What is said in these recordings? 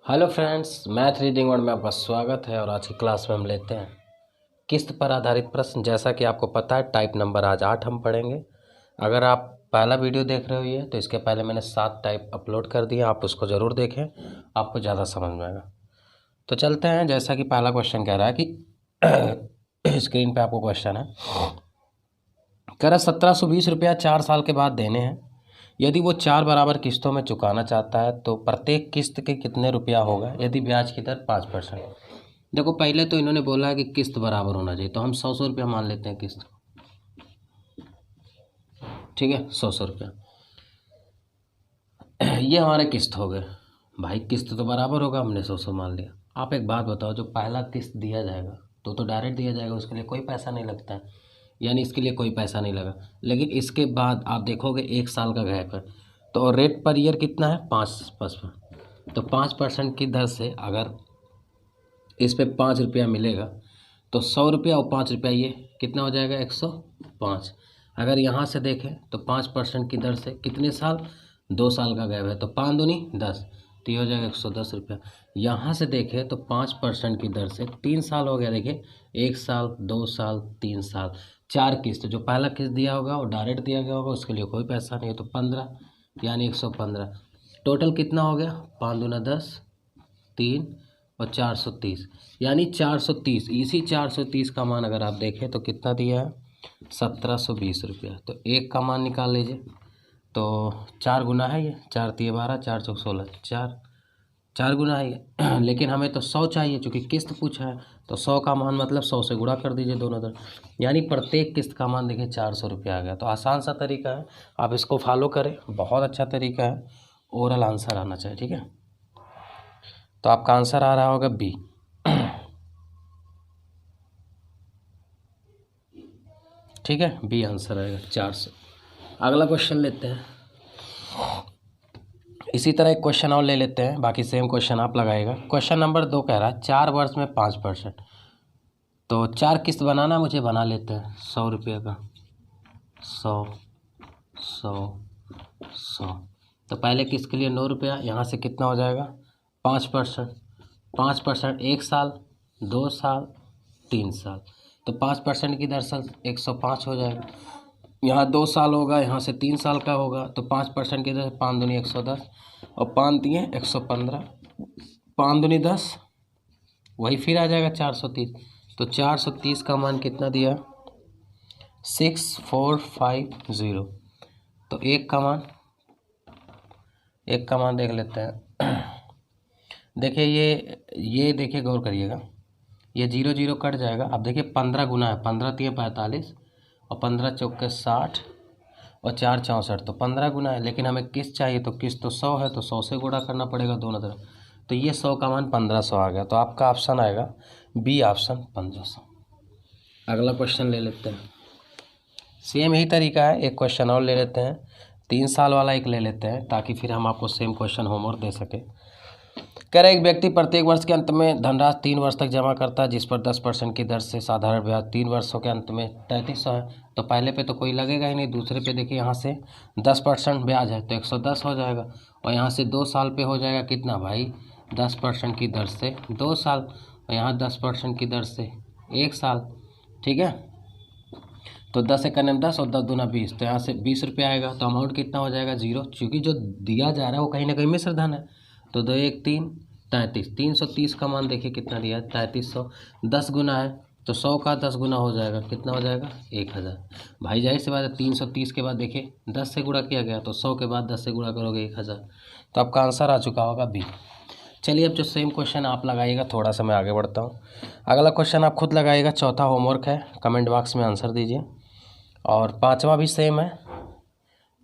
Hello friends, math reading word में आपका स्वागत है। और आज की क्लास में हम लेते हैं किस्त पर आधारित प्रश्न। जैसा कि आपको पता है, टाइप नंबर आज 8 हम पढ़ेंगे। अगर आप पहला वीडियो देख रहे हो ये, तो इसके पहले मैंने 7 टाइप अपलोड कर दिए, आप उसको ज़रूर देखें, आपको ज़्यादा समझ में आएगा। तो चलते हैं। जैसा कि पहला क्वेश्चन कह रहा है कि स्क्रीन पर आपको क्वेश्चन है, कह रहा 1720 रुपया 4 साल के बाद देने हैं। यदि वो 4 बराबर किस्तों में चुकाना चाहता है तो प्रत्येक किस्त के कितने रुपया होगा यदि ब्याज की दर 5%। देखो, पहले तो इन्होंने बोला है कि किस्त बराबर होना चाहिए, तो हम 100 रुपया मान लेते हैं किस्त। ठीक है, 100 रुपया ये हमारे किस्त हो गए। भाई किस्त तो बराबर होगा, हमने 100 मान लिया। आप एक बात बताओ, जो पहला किस्त दिया जाएगा तो डायरेक्ट दिया जाएगा, उसके लिए कोई पैसा नहीं लगता है, यानी इसके लिए कोई पैसा नहीं लगा। लेकिन इसके बाद आप देखोगे 1 साल का गैप है, तो रेट पर ईयर कितना है 5%। तो 5% की दर से अगर इस पे 5 रुपया मिलेगा तो 100 रुपया और 5 रुपया ये कितना हो जाएगा 105। अगर यहाँ से देखें तो 5% की दर से कितने साल, 2 साल का गैप है, तो 5 दूनी 10, तो ये हो जाएगा 110 रुपया। यहाँ से देखें तो 5% की दर से 3 साल हो गया। देखिए 1 साल, 2 साल, 3 साल, 4 किस्त। जो पहला किस्त दिया होगा और डायरेक्ट दिया गया होगा उसके लिए कोई पैसा नहीं है, तो 15 यानी 115। टोटल कितना हो गया, 5 दूना 10, 3 और 430, यानी 430। इसी 430 का मान अगर आप देखें तो कितना दिया है 1720 रुपया। तो एक का मान निकाल लीजिए, तो 4 गुना है ये, 4 तिये 12, 4 चौक 16, 4 गुना है ये। लेकिन हमें तो 100 चाहिए, चूँकि किस्त पूछा है, तो 100 का मान मतलब 100 से गुणा कर दीजिए दोनों तरफ, यानी प्रत्येक किस्त का मान देखिए 400 रुपया आ गया। तो आसान सा तरीका है, आप इसको फॉलो करें, बहुत अच्छा तरीका है। ओरल आंसर आना चाहिए, ठीक है। तो आपका आंसर आ रहा होगा बी। ठीक है, बी आंसर आएगा 400। अगला क्वेश्चन लेते हैं। इसी तरह एक क्वेश्चन और ले लेते हैं, बाकी सेम क्वेश्चन आप लगाएगा। क्वेश्चन नंबर 2 कह रहा है 4 वर्ष में 5%। तो 4 किस्त बनाना, मुझे बना लेते हैं। 100 रुपये का 100 100 100। तो पहले किस्त के लिए 9 रुपया, यहाँ से कितना हो जाएगा 5%। 5% 1 साल, 2 साल, 3 साल, तो 5% की दर से 105 हो जाएगा। यहाँ 2 साल होगा, यहाँ से 3 साल का होगा, तो 5% की दर 5 दूनी 110 और 5 दिए 115, 5 दूनी 10, वही फिर आ जाएगा 430। तो 430 का मान कितना दिया 6450। तो एक का मान देख लेते हैं। देखिए ये देखिए, गौर करिएगा, ये 0 0 कट जाएगा। अब देखिए 15 गुना है, 15 तिये 45 और 15 चौके 60 और 4 64, तो 15 गुना है। लेकिन हमें किस्त चाहिए, तो किस्त तो 100 है, तो 100 से गुणा करना पड़ेगा दोनों तरफ। तो ये 100 का मान 1500 आ गया। तो आपका ऑप्शन आएगा बी ऑप्शन 1500। अगला क्वेश्चन ले लेते हैं। सेम यही तरीका है, एक क्वेश्चन और ले लेते हैं। 3 साल वाला एक ले लेते हैं, ताकि फिर हम आपको सेम क्वेश्चन होमवर्क दे सके। कह रहे एक व्यक्ति प्रत्येक वर्ष के अंत में धनराशि 3 वर्ष तक जमा करता है, जिस पर 10% की दर से साधारण ब्याज 3 वर्षों के अंत में 3300 है। तो पहले पे तो कोई लगेगा ही नहीं, दूसरे पे देखिए यहाँ से 10% ब्याज है तो 110 हो जाएगा, और यहाँ से 2 साल पे हो जाएगा कितना भाई 10% की दर से 2 साल, और यहाँ 10% की दर से 1 साल। ठीक है, तो 10 एक 10 और 10 दूना 20, तो यहाँ से 20 रुपये आएगा। तो अमाउंट कितना हो जाएगा 0, क्योंकि जो दिया जा रहा है वो कहीं ना कहीं मिश्र धन है। तो 2 1 3 33, 330 का मान देखिए कितना दिया है 3300। 10 गुना है तो 100 का 10 गुना हो जाएगा, कितना हो जाएगा 1000। भाई जाहिर सी बात है, 330 के बाद देखिए 10 से गुणा किया गया, तो 100 के बाद 10 से गुणा करोगे 1000। तो आपका आंसर आ चुका होगा बी। चलिए अब जो सेम क्वेश्चन आप लगाइएगा, थोड़ा सा मैं आगे बढ़ता हूँ। अगला क्वेश्चन आप खुद लगाइएगा, चौथा होमवर्क है, कमेंट बॉक्स में आंसर दीजिए। और 5वां भी सेम है।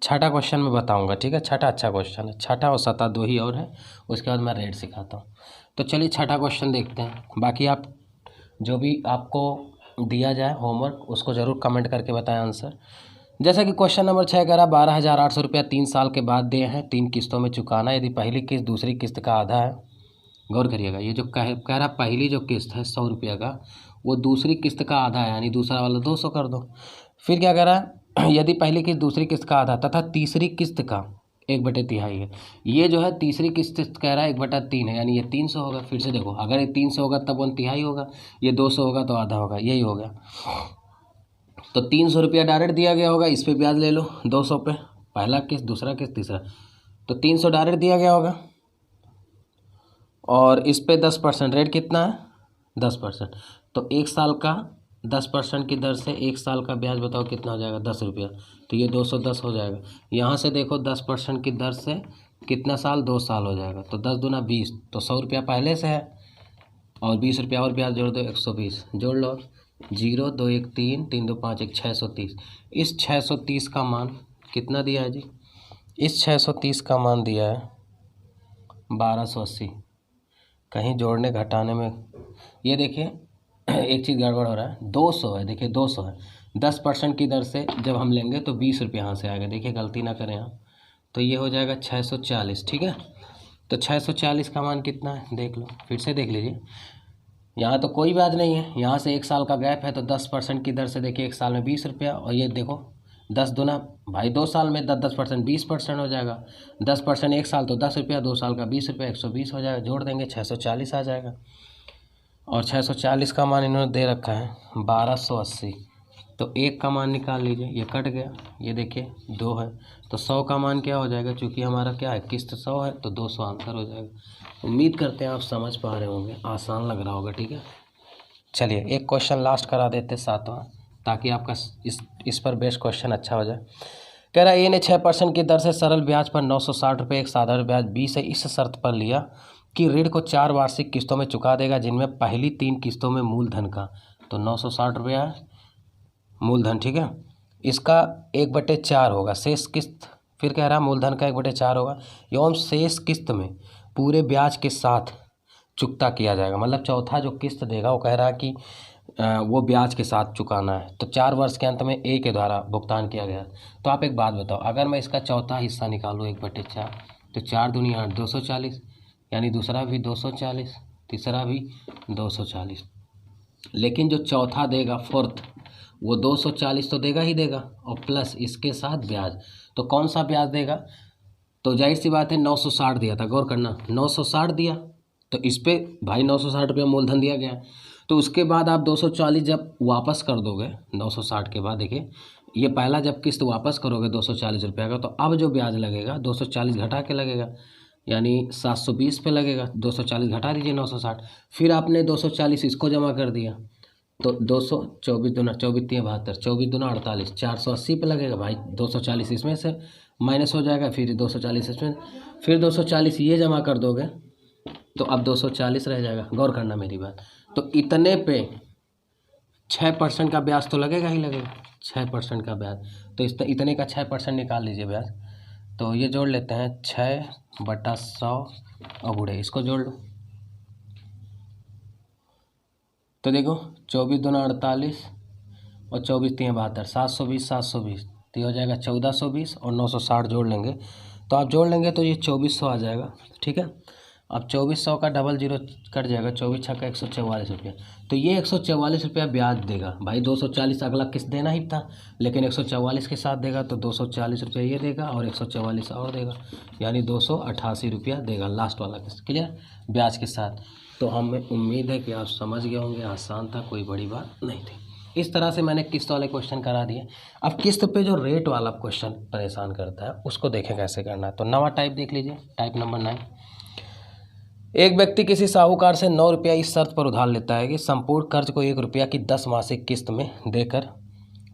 छठा क्वेश्चन मैं बताऊंगा, ठीक है। छठा अच्छा क्वेश्चन है, छठा और 7 दो ही और है, उसके बाद मैं रेट सिखाता हूँ। तो चलिए छठा क्वेश्चन देखते हैं। बाकी आप जो भी आपको दिया जाए होमवर्क, उसको ज़रूर कमेंट करके बताएं आंसर। जैसा कि क्वेश्चन नंबर 6 कह रहा 12,800 रुपया 3 साल के बाद दिए हैं, 3 किस्तों में चुकाना। यदि पहली किस्त दूसरी किस्त का आधा है, गौर करिएगा, ये जो कह रहा पहली जो किस्त है 100 रुपये का, वो दूसरी किस्त का आधा है, यानी दूसरा वाला 200 कर दो। फिर क्या कह रहा है, यदि पहली किस्त दूसरी किस्त का आधा तथा तीसरी किस्त का 1/3 है। ये जो है तीसरी किस्त कह रहा है 1/3 है, यानी ये 300 होगा। फिर से देखो, अगर ये 300 होगा तब 1/3 होगा, ये 200 होगा तो आधा होगा, यही हो गया। तो 300 रुपया डायरेक्ट दिया गया होगा, इस पे ब्याज ले लो 200 पे, पहला किस्त, दूसरा किस्त, तीसरा, तो 300 डायरेक्ट दिया गया होगा। और इस पे 10% रेट कितना है, 10%। तो 1 साल का 10% की दर से 1 साल का ब्याज बताओ कितना हो जाएगा, 10 रुपया। तो ये 210 हो जाएगा। यहाँ से देखो 10% की दर से कितना साल, 2 साल हो जाएगा। तो 10 दूना 20, तो 100 रुपया पहले से है, और 20 रुपया और ब्याज जोड़ दो, 120 जोड़ लो। 0 2 1 3 3 2 5 1 630। इस 630 का मान कितना दिया है जी, इस 630 का मान दिया है 1280। कहीं जोड़ने घटाने में ये देखिए एक चीज़ गड़बड़ हो रहा है, 200 है, देखिए 200 है, 10% की दर से जब हम लेंगे तो 20 रुपये यहाँ से आएगा, देखिए गलती ना करें आप। तो ये हो जाएगा 640, ठीक है। तो 640 का मान कितना है देख लो, फिर से देख लीजिए। यहाँ तो कोई ब्याज नहीं है, यहाँ से 1 साल का गैप है, तो 10% की दर से देखिए 1 साल में 20 रुपया, और ये देखो 10 दूना भाई 2 साल में 10% 20% हो जाएगा। 10% 1 साल तो 10 रुपया, 2 साल का 20 रुपया, 120 हो जाएगा, जोड़ देंगे 640 आ जाएगा। और 640 का मान इन्होंने दे रखा है 1280। तो 1 का मान निकाल लीजिए, ये कट गया, ये देखिए 2 है, तो 100 का मान क्या हो जाएगा, चूँकि हमारा क्या है किस्त 100 है, तो 200 आंसर हो जाएगा। उम्मीद करते हैं आप समझ पा रहे होंगे, आसान लग रहा होगा, ठीक है। चलिए एक क्वेश्चन लास्ट करा देते 7वां, ताकि आपका इस पर बेस्ट क्वेश्चन अच्छा हो जाए। कह रहा है ए ने 6% की दर से सरल ब्याज पर 960 रुपये एक साधारण ब्याज बी से इस शर्त पर लिया कि ऋण को 4 वार्षिक किस्तों में चुका देगा, जिनमें पहली 3 किस्तों में मूलधन का, तो 960 रुपया है मूलधन, ठीक है। इसका 1/4 होगा शेष किस्त, फिर कह रहा है मूलधन का 1/4 होगा, एवं शेष किस्त में पूरे ब्याज के साथ चुकता किया जाएगा। मतलब चौथा जो किस्त देगा वो कह रहा है कि वो ब्याज के साथ चुकाना है, तो 4 वर्ष के अंत में ए के द्वारा भुगतान किया गया। तो आप एक बात बताओ, अगर मैं इसका चौथा हिस्सा निकालूँ 1/4, तो 4 दूनी 8 240, यानी दूसरा भी 240, तीसरा भी 240। लेकिन जो चौथा देगा फोर्थ, वो 240 तो देगा ही देगा, और प्लस इसके साथ ब्याज। तो कौन सा ब्याज देगा, तो जाहिर सी बात है 960 दिया था, गौर करना 960 दिया, तो इस पे भाई 960 रुपया मूलधन दिया गया। तो उसके बाद आप 240 जब वापस कर दोगे 960 के बाद, देखिए ये पहला जब किस्त वापस करोगे 240 रुपया का, तो अब जो ब्याज लगेगा 240 घटा के लगेगा, यानी 720 पे लगेगा। 240 घटा दीजिए 960, फिर आपने 240 इसको जमा कर दिया, तो 224 दूना 24 3 72, 24 दूना 48, 480 पे लगेगा भाई। 240 इसमें से माइनस हो जाएगा, फिर 240 इसमें, फिर 240 ये जमा कर दोगे, तो अब 240 रह जाएगा। गौर करना मेरी बात, तो इतने पे 6% का ब्याज तो लगेगा ही लगेगा, 6% का ब्याज, तो इतने का 6% निकाल लीजिए ब्याज। तो ये जोड़ लेते हैं 6/100 और गुणे इसको जोड़ लो, तो देखो 24 दूना 48 और 24 3 72, 720 720, तो ये हो जाएगा 1420, और 960 जोड़ लेंगे, तो आप जोड़ लेंगे तो ये 2400 आ जाएगा, ठीक है। अब 2400 का डबल जीरो कट जाएगा, 24 छक्का 144 रुपया, तो ये 144 रुपया ब्याज देगा भाई। 240 अगला किस्त देना ही था, लेकिन 144 के साथ देगा, तो 240 रुपया ये देगा और 144 और देगा, यानी 288 रुपया देगा लास्ट वाला किस्त, क्लियर, ब्याज के साथ। तो हमें उम्मीद है कि आप समझ गए होंगे, आसान था, कोई बड़ी बात नहीं थी। इस तरह से मैंने किस्त वाले क्वेश्चन करा दिए। अब किस्त पे जो रेट वाला क्वेश्चन परेशान करता है उसको देखें कैसे करना है। तो नवा टाइप देख लीजिए, टाइप नंबर 9। एक व्यक्ति किसी साहूकार से 9 रुपया इस शर्त पर उधार लेता है कि संपूर्ण कर्ज को 1 रुपया की 10 मासिक किस्त में देकर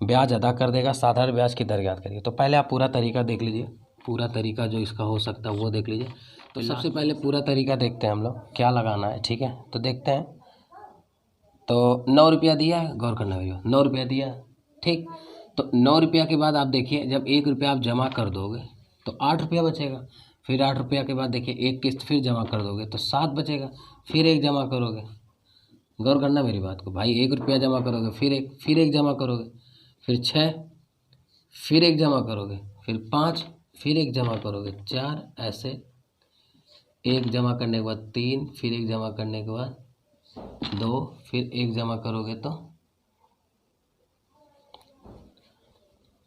ब्याज अदा कर देगा। साधारण ब्याज की दर ज्ञात करिए। तो पहले आप पूरा तरीका देख लीजिए, पूरा तरीका जो इसका हो सकता है वो देख लीजिए। तो सबसे पहले पूरा तरीका देखते हैं हम लोग क्या लगाना है, ठीक है। तो देखते हैं, तो 9 रुपया दिया है, गौर करना भैया, 9 रुपया दिया है, ठीक। तो 9 रुपया के बाद आप देखिए, जब 1 रुपया आप जमा कर दोगे तो 8 रुपया बचेगा। फिर 8 रुपया के बाद देखिए एक किस्त फिर जमा कर दोगे तो 7 बचेगा, फिर एक जमा करोगे, गौर करना मेरी बात को भाई, 1 रुपया जमा करोगे, फिर एक जमा करोगे, फिर 6, फिर एक जमा करोगे, फिर 5, फिर एक जमा करोगे, 4, ऐसे एक जमा करने के बाद 3, फिर एक जमा करने के बाद 2, फिर एक जमा करोगे तो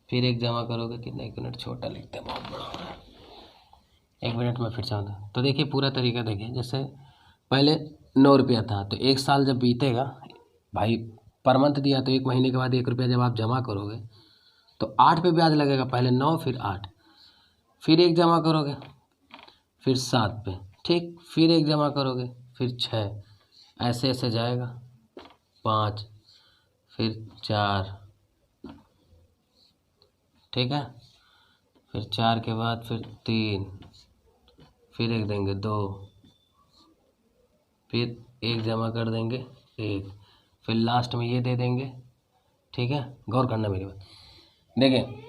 फिर एक जमा करोगे कितना, 1 मिनट छोटा लिखते हैं बहुत बड़ा हो रहा है, एक मिनट में फिर से होता। तो देखिए पूरा तरीका देखिए, जैसे पहले 9 रुपया था, तो 1 साल जब बीतेगा भाई, पर मंथ दिया तो 1 महीने के बाद 1 रुपया जब आप जमा करोगे तो 8 पे ब्याज लगेगा। पहले 9 फिर 8, फिर 1 जमा करोगे फिर 7 पे, ठीक, फिर 1 जमा करोगे फिर 6, ऐसे ऐसे जाएगा 5, फिर 4, ठीक है, फिर 4 के बाद फिर 3, फिर 1 देंगे 2, फिर 1 जमा कर देंगे 1, फिर लास्ट में ये दे देंगे, ठीक है। गौर करना मेरी बात, देखिए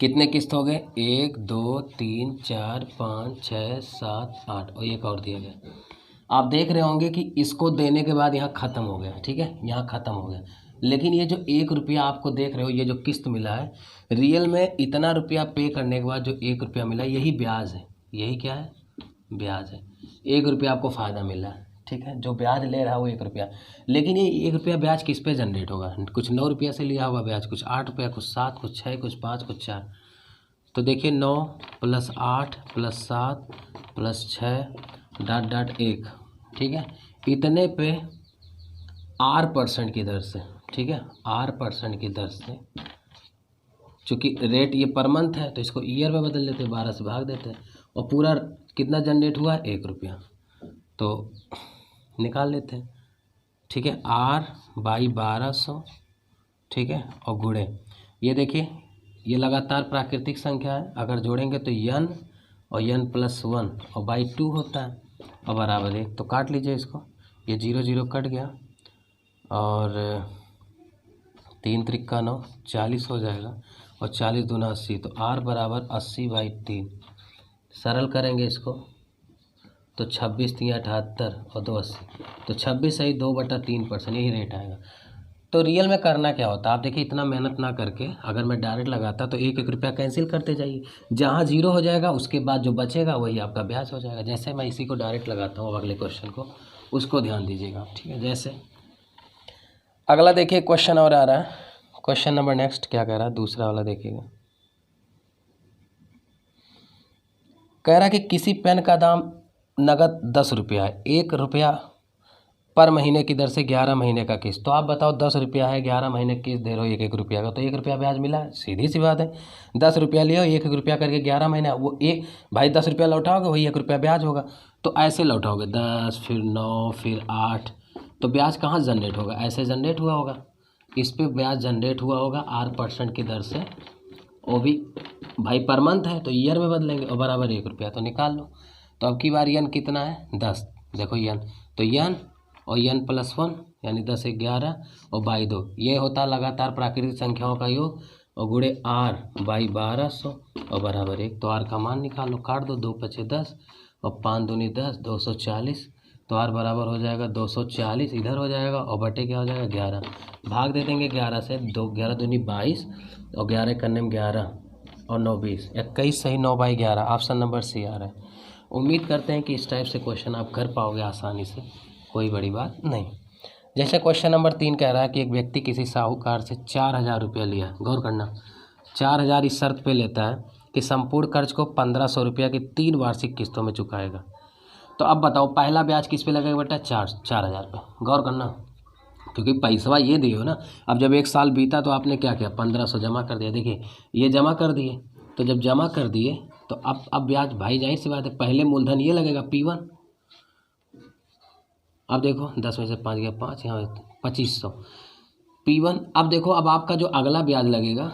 कितने किस्त हो गए, 1 2 3 4 5 6 7 8 और एक और दिया गया। आप देख रहे होंगे कि इसको देने के बाद यहाँ ख़त्म हो गया, ठीक है, यहाँ ख़त्म हो गया। लेकिन ये जो 1 रुपया आपको देख रहे हो, ये जो किस्त मिला है, रियल में इतना रुपया पे करने के बाद जो 1 रुपया मिला, यही ब्याज है। यही क्या है, ब्याज है। 1 रुपया आपको फ़ायदा मिला है, ठीक है, जो ब्याज ले रहा है वो 1 रुपया। लेकिन ये 1 रुपया ब्याज किस पे जनरेट होगा, कुछ 9 रुपया से लिया हुआ ब्याज, कुछ 8 रुपया, कुछ 7, कुछ 6, कुछ 5, कुछ 4। तो देखिए 9 + 8 + 7 + 6 डॉट डॉट 1, ठीक है, इतने पे R% की दर से, ठीक है, R% की दर से, चूँकि रेट ये पर मंथ है तो इसको ईयर में बदल देते हैं, 12 से भाग देते हैं, और पूरा कितना जनरेट हुआ है, 1 रुपया। तो निकाल लेते हैं, ठीक है, R/1200, ठीक है, और गुणे, ये देखिए ये लगातार प्राकृतिक संख्या है, अगर जोड़ेंगे तो n और n+1 और /2 होता है और बराबर 1। तो काट लीजिए इसको, ये 0 0 कट गया और 3 त्रिक्का 9, 40 हो जाएगा, और 40 दूना 80, तो R = 80/3। सरल करेंगे इसको तो 26 × 78 और 2 80, तो 26 सही 2/3%, यही रेट आएगा। तो रियल में करना क्या होता है, आप देखिए इतना मेहनत ना करके अगर मैं डायरेक्ट लगाता तो 1 रुपया कैंसिल करते जाइए, जहाँ 0 हो जाएगा उसके बाद जो बचेगा वही आपका ब्याज हो जाएगा। जैसे मैं इसी को डायरेक्ट लगाता हूँ, अगले क्वेश्चन को, उसको ध्यान दीजिएगा, ठीक है। जैसे अगला देखिए क्वेश्चन और आ रहा है, क्वेश्चन नंबर नेक्स्ट क्या कह रहा है, दूसरा वाला देखिएगा। कह रहा है कि किसी पेन का दाम नगद 10 रुपया है, 1 रुपया पर महीने की दर से 11 महीने का किस्त। तो आप बताओ 10 रुपया है, 11 महीने किस्त दे रहे हो 1 रुपया का, तो 1 रुपया ब्याज मिला है, सीधी सी बात है। 10 रुपया लियो, 1 रुपया करके 11 महीने, वो एक भाई 10 रुपया लौटाओगे वही 1 रुपया ब्याज होगा। तो ऐसे लौटाओगे 10 फिर 9 फिर 8, तो ब्याज कहाँ जनरेट होगा, ऐसे जनरेट हुआ होगा, इस पर ब्याज जनरेट हुआ होगा R% की दर से, वो भी भाई पर मंथ है तो ईयर में बदलेंगे, और बराबर 1 रुपया। तो निकाल लो। तो अब की बार n कितना है, 10, देखो n, तो n और n+1 यानी 10 11 और /2, ये होता है लगातार प्राकृतिक संख्याओं का योग, और गुणे R/1200 और बराबर 1। तो R का मान निकाल लो, काट दो, 2 × 5 = 10 और 5 दूनी 10, 240। तो R बराबर हो जाएगा 240, इधर हो जाएगा, और बटे क्या हो जाएगा 11, भाग दे देंगे 11 से, 2 11 दूनी 22 और 11 करने में 11 और 9 20, 21 सही, 9/11, ऑप्शन नंबर C आ रहा है। उम्मीद करते हैं कि इस टाइप से क्वेश्चन आप कर पाओगे आसानी से, कोई बड़ी बात नहीं। जैसे क्वेश्चन नंबर 3 कह रहा है कि एक व्यक्ति किसी साहूकार से 4000 रुपया लिया, गौर करना, 4000 इस शर्त पे लेता है कि संपूर्ण कर्ज को 1500 रुपया की 3 वार्षिक किस्तों में चुकाएगा। तो अब बताओ पहला ब्याज किस पे लगेगा बेटा, 4000 पे। गौर करना, क्योंकि पैसा ये दिए हो ना। अब जब 1 साल बीता तो आपने क्या किया, 1500 जमा कर दिया। देखिए ये जमा कर दिए, तो जब जमा कर दिए तो अब ब्याज, भाई जाहिर सी बात है, पहले मूलधन ये लगेगा P1। अब देखो 10 में से 5 गया 5, यहाँ 2500 P1। अब देखो अब आपका जो अगला ब्याज लगेगा,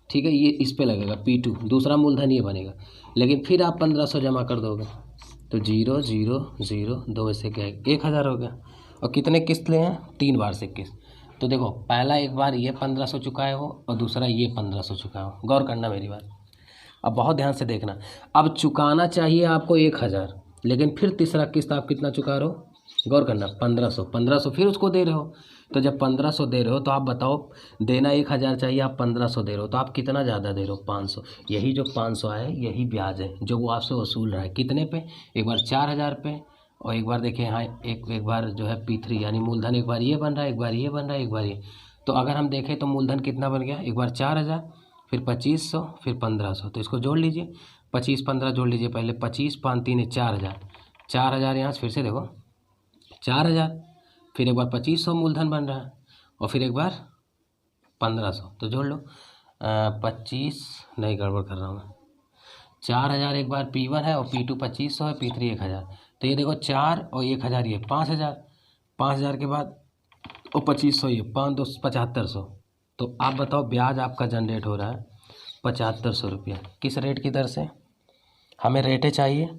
ठीक है, ये इस पे लगेगा P2, दूसरा मूलधन ये बनेगा। लेकिन फिर आप 1500 जमा कर दोगे तो 0 0 0, 2 से क्या 1000 हो गया। और कितने किस्त ले हैं, 3 वार्षिक किस्त। तो देखो पहला एक बार ये 1500 चुकाए हो और दूसरा ये 1500 चुकाए हो। गौर करना मेरी बात, अब बहुत ध्यान से देखना। अब चुकाना चाहिए आपको 1000, लेकिन फिर तीसरा किस्त आप कितना चुका रहे हो, गौर करना, 1500 फिर उसको दे रहे हो। तो जब 1500 दे रहे हो तो आप बताओ, देना 1000 चाहिए, आप 1500 दे रहे हो, तो आप कितना ज़्यादा दे रहे हो, 500। यही जो 500 है यही ब्याज है जो वो आपसे वसूल रहा है। कितने पे, एक बार 4000 पे, और एक बार देखिए यहाँ एक बार जो है P3 यानी मूलधन, एक बार ये बन रहा है, एक बार ये बन रहा है, एक बार ये। तो अगर हम देखें तो मूलधन कितना बन गया, एक बार 4000, फिर 2500, फिर 1500। तो इसको जोड़ लीजिए, 25 15 जोड़ लीजिए पहले, 25 5 3 है 4000, 4000 यहाँ से फिर से देखो 4000, फिर एक बार 2500 मूलधन बन रहा है और फिर एक बार 1500, तो जोड़ लो 25, नहीं गड़बड़ कर रहा हूँ मैं, 4000 एक बार P1 है और P2 2500 है, P3 1000, तो ये देखो 4 और 1000 ये 5000, 5000 के बाद और 2500 ये 5 2 7500, तो आप बताओ ब्याज आपका जनरेट हो रहा है 7500 रुपया। किस रेट की दर से? हमें रेटें चाहिए,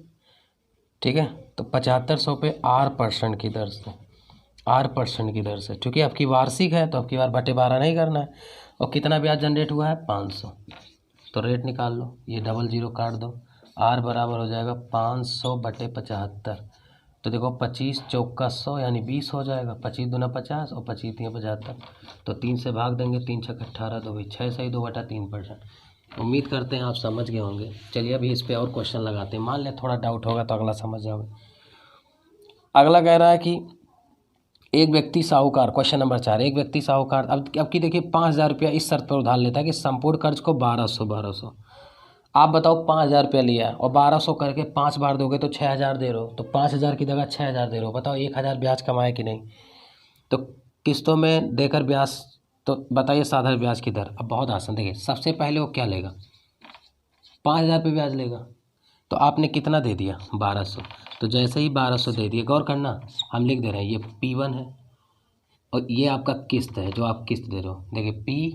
ठीक है, तो 7500 पे R% की दर से, R% की दर से, क्योंकि आपकी वार्षिक है तो आपकी बार बटे 12 नहीं करना है। और कितना ब्याज जनरेट हुआ है? 500, तो रेट निकाल लो, ये 00 काट दो, R बराबर हो जाएगा 500 बटे 75, तो देखो 25 चौका 100 यानी 20 हो जाएगा, 25 दूना 50 और 25 3 75, तो 3 से भाग देंगे, 3 छक 18, तो भाई 6 सही 2/3%। उम्मीद करते हैं आप समझ गए होंगे। चलिए अभी इस पे और क्वेश्चन लगाते हैं, मान लें थोड़ा डाउट होगा तो अगला समझ जाओगे। अगला कह रहा है कि एक व्यक्ति साहूकार, क्वेश्चन नंबर 4, एक व्यक्ति साहूकार, अब की देखिए 5000 रुपया इस शर्त पर उधार लेता है कि संपूर्ण कर्ज को 1200, आप बताओ 5000 रुपया लिया और 1200 करके 5 बार दोगे तो 6000 दे रहे हो, तो 5000 की जगह 6000 दे रहे हो, बताओ 1000 ब्याज कमाए कि नहीं? तो किस्तों में देकर ब्याज, तो बताइए साधारण ब्याज की दर। अब बहुत आसान, देखिए सबसे पहले वो क्या लेगा? 5000 पे ब्याज लेगा, तो आपने कितना दे दिया? 1200, तो जैसे ही 1200 दे दिए, गौर करना हम लिख दे रहे हैं ये P1 है और ये आपका किस्त है जो आप किस्त दे रहे हो, देखिए P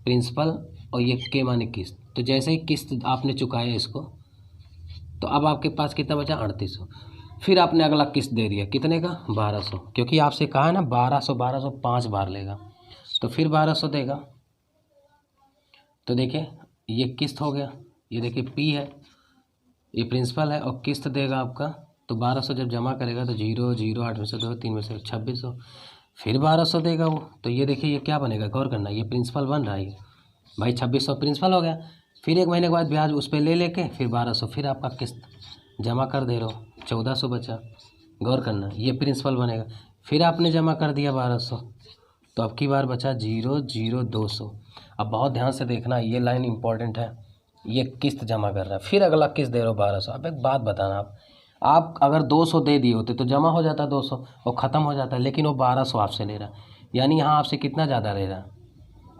प्रिंसिपल और ये K माने किस्त, तो जैसे ही किस्त आपने चुकाया इसको, तो अब आपके पास कितना बचा? 3800, फिर आपने अगला किस्त दे दिया कितने का? 1200, क्योंकि आपसे कहा है ना 1200 5 बार लेगा, तो फिर 1200 देगा। तो देखिए ये किस्त हो गया, ये देखिए P है, ये प्रिंसिपल है और किस्त देगा आपका, तो 1200 जब जमा करेगा तो 0 0 8 में से 2 3 में से 2600, फिर 1200 देगा वो, तो ये देखिए ये क्या बनेगा? गौर करना, ये प्रिंसिपल बन रहा है ये भाई, 2600 प्रिंसिपल हो गया, फिर 1 महीने के बाद ब्याज उस पर ले लेके फिर 1200 फिर आपका किस्त जमा कर दे रहे हो, 1400 बचा। गौर करना ये प्रिंसिपल बनेगा, फिर आपने जमा कर दिया 1200, तो अब की बार बचा 0 0 200। अब बहुत ध्यान से देखना, ये लाइन इंपॉर्टेंट है, ये किस्त जमा कर रहा है, फिर अगला किस्त दे रहे हो 1200। अब एक बात बताना, आप अगर 200 दे दिए होते तो जमा हो जाता 200 और ख़त्म हो जाता, लेकिन वो 1200 आपसे ले रहा है, यानी यहाँ आपसे कितना ज़्यादा ले रहा है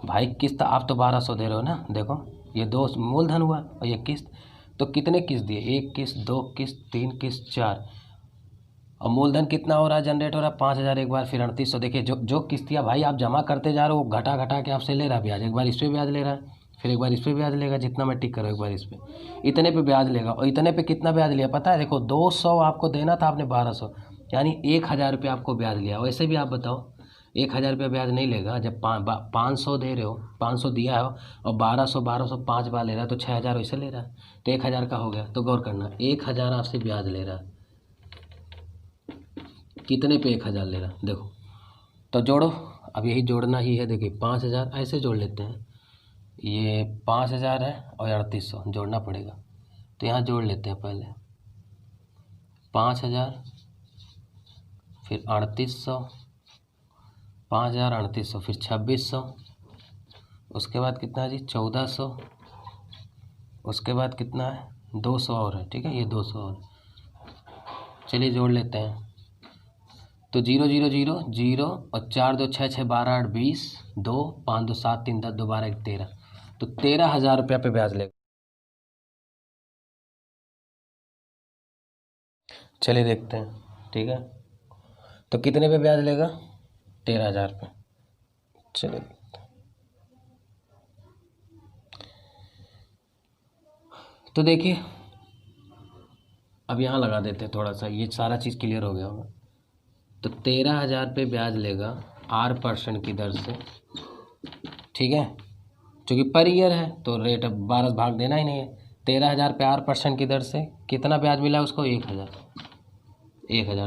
भाई? किस्त आप तो 1200 दे रहे हो ना, देखो ये 2 मूलधन हुआ और ये किस्त, तो कितने किस्त दिए? 1 किस्त 2 किस्त 3 किस्त 4, और मूलधन कितना हो रहा है? जनरेट हो रहा है 5000 एक बार, फिर 3800। देखिए जो किस्तियाँ भाई आप जमा करते जा रहे हो घटा घटा के आपसे ले रहा है ब्याज, एक बार इस पर ब्याज ले रहा है, फिर एक बार इस पर ब्याज लेगा, जितना मैं टिक करो एक बार इस पर, इतने पे ब्याज लेगा, और इतने पे कितना ब्याज लिया पता है? देखो 200 आपको देना था, आपने 1200, यानी 1000 रुपये आपको ब्याज लिया। वैसे भी आप बताओ 1000 रुपये ब्याज नहीं लेगा, जब 500 दे रहे हो, 500 दिया हो और 1200 5 बार ले रहा है, तो 6000 वैसे ले रहा है, तो 1000 का हो गया। तो गौर करना 1000 आपसे ब्याज ले रहा है, कितने पे 1000 ले रहा है? देखो तो जोड़ो, अब यही जोड़ना ही है, देखिए 5000 ऐसे जोड़ लेते हैं, ये 5000 है और 3800 जोड़ना पड़ेगा, तो यहाँ जोड़ लेते हैं पहले 5000 फिर 3800, 5000 3800 फिर 2600, उसके बाद कितना है जी 1400, उसके बाद कितना है 200 और है, ठीक है ये 200 और, चलिए जोड़ लेते हैं, तो 0 0 0 0 और 4 2 6 6 12 8 20 2 5 2 7 3 10 2 12 1 13, तो 13000 रुपया पे ब्याज लेगा। चलिए देखते हैं, ठीक है, तो कितने पे ब्याज लेगा? 13000 पे। चलिए तो देखिए अब यहाँ लगा देते हैं थोड़ा सा, ये सारा चीज़ क्लियर हो गया होगा। तो 13000 पे ब्याज लेगा R% की दर से, ठीक है, क्योंकि पर ईयर है तो रेट अब 12 भाग देना ही नहीं है। 13000 पे R% की दर से कितना ब्याज मिला उसको? 1000,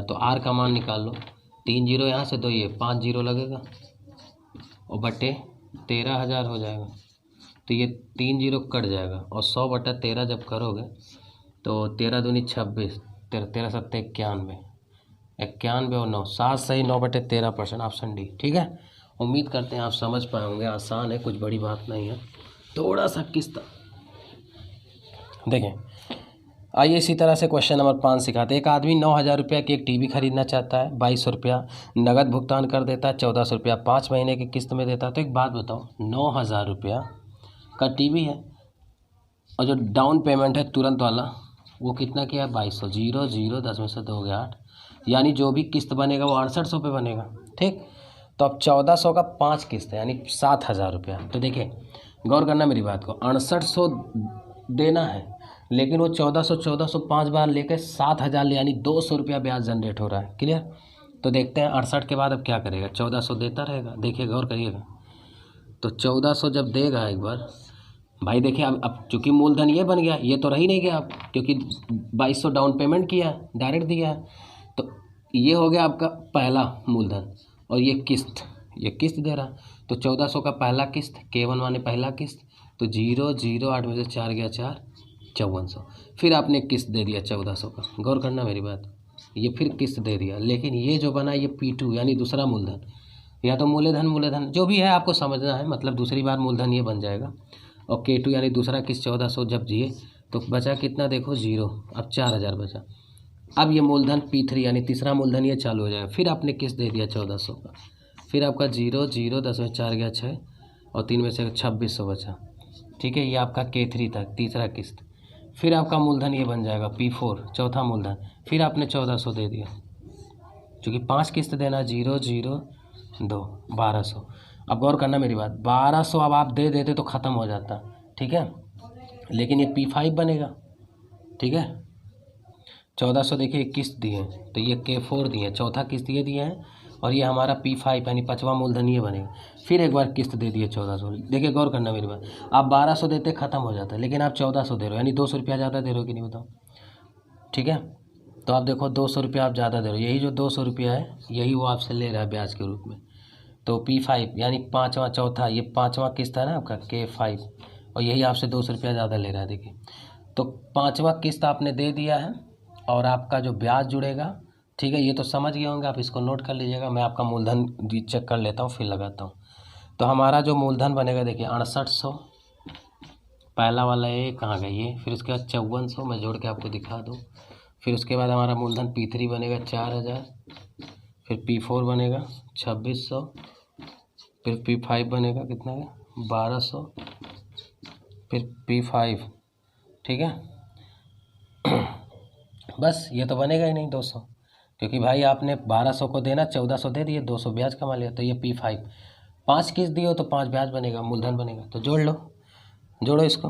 तो R का मान निकाल लो, 3 जीरो यहाँ से, तो ये 5 जीरो लगेगा और बटे 13000 हो जाएगा, तो ये 3 जीरो कट जाएगा, और 100/13 जब करोगे तो 13 दूनी 26, 13 सत्ते 91, 91 और 9 7 सही 9/13%, ऑप्शन डी, ठीक है। उम्मीद करते हैं आप समझ पाए होंगे, आसान है, कुछ बड़ी बात नहीं है। थोड़ा सा किस्त देखें, आइए इसी तरह से क्वेश्चन नंबर 5 सिखाते हैं। एक आदमी 9,000 रुपया की एक टीवी खरीदना चाहता है, 2200 रुपया नगद भुगतान कर देता है, 1400 रुपया 5 महीने की किस्त में देता है। तो एक बात बताओ, 9,000 रुपया का टीवी है और जो डाउन पेमेंट है तुरंत वाला वो कितना किया है, 2200। 0 0 10 में से 2 गया 8, यानी जो भी किस्त बनेगा वो 6800 पे बनेगा। ठीक, तो अब 1400 का 5 किस्त है यानी 7,000 रुपया। तो देखिए गौर करना मेरी बात को, 6800 देना है लेकिन वो 1400 5 बार लेकर 7,000 ले, यानी 200 रुपया ब्याज जनरेट हो रहा है। क्लियर? तो देखते हैं 68 के बाद अब क्या करेगा। 1400 देता रहेगा, देखिए गौर करिएगा। तो 1400 जब देगा एक बार भाई, देखिए अब चूंकि मूलधन ये बन गया, ये तो रही नहीं गया अब, क्योंकि 2200 डाउन पेमेंट किया है, डायरेक्ट दिया है। तो ये हो गया आपका पहला मूलधन और ये किस्त दे रहा। तो 1400 का पहला किस्त, K1 माने पहला किस्त, तो 0 0 8 में से 4 गया 4, 5400। फिर आपने किस्त दे दिया 1400 का। गौर करना मेरी बात, ये फिर किस्त दे दिया, लेकिन ये जो बना ये P2 यानी दूसरा मूलधन, या तो मूलधन जो भी है आपको समझना है, मतलब दूसरी बार मूलधन ये बन जाएगा। और K2 यानी दूसरा किस्त 1400 जब दिए तो बचा कितना, देखो 0, अब 4000 बचा। अब ये मूलधन P3 यानी तीसरा मूलधन ये चालू हो जाएगा। फिर आपने किस्त दे दिया 1400 का, फिर आपका 0 0 10 में 4 गया 6 और 3 में से 2600 बचा। ठीक है, ये आपका K3 था, तीसरा किस्त। फिर आपका मूलधन ये बन जाएगा P4, चौथा मूलधन। फिर आपने 1400 दे दिया, चूँकि 5 किस्त देना, 0 0 2 1200। अब गौर करना मेरी बात, 1200 अब आप दे देते तो ख़त्म हो जाता, ठीक है, लेकिन ये P5 बनेगा। ठीक है, 1400 देखिए किस्त दिए हैं, तो ये K4 दिए हैं, चौथा किस्त ये दिए हैं, और ये हमारा P5 यानी 5वां मूलधन ये बनेगा। फिर एक बार किस्त दे दिए 1400। देखिए गौर करना मेरी बात, आप 1200 देते ख़त्म हो जाता है, लेकिन आप 1400 दे रहे हो, यानी 200 रुपया ज़्यादा दे रहे हो कि नहीं बताओ। ठीक है, तो आप देखो 200 रुपया आप ज़्यादा दे रहे हो, यही जो 200 रुपया है यही वो आपसे ले रहा है ब्याज के रूप में। तो P5 यानी पाँचवा, चौथा, ये 5वां किस्त है ना आपका K5, और यही आपसे 200 रुपया ज़्यादा ले रहा है। देखिए, तो 5वां किस्त आपने दे दिया है और आपका जो ब्याज जुड़ेगा, ठीक है, ये तो समझ गए होंगे आप, इसको नोट कर लीजिएगा। मैं आपका मूलधन चेक कर लेता हूँ फिर लगाता हूँ। तो हमारा जो मूलधन बनेगा देखिए 6800, पहला वाला ये कहाँ गई है, फिर उसके बाद 5400 मैं जोड़ के आपको दिखा दूँ। फिर उसके बाद हमारा मूलधन P3 बनेगा 4000, फिर P4 बनेगा 2600, फिर P5 बनेगा कितना है 1200, फिर P5। ठीक है बस ये तो बनेगा ही नहीं 200, क्योंकि भाई आपने 1200 को देना, 1400 दे दिए, 200 ब्याज कमा लिया। तो ये P5 5 किस्त दिए हो तो 5 ब्याज बनेगा, मूलधन बनेगा। तो जोड़ लो, जोड़ो इसको।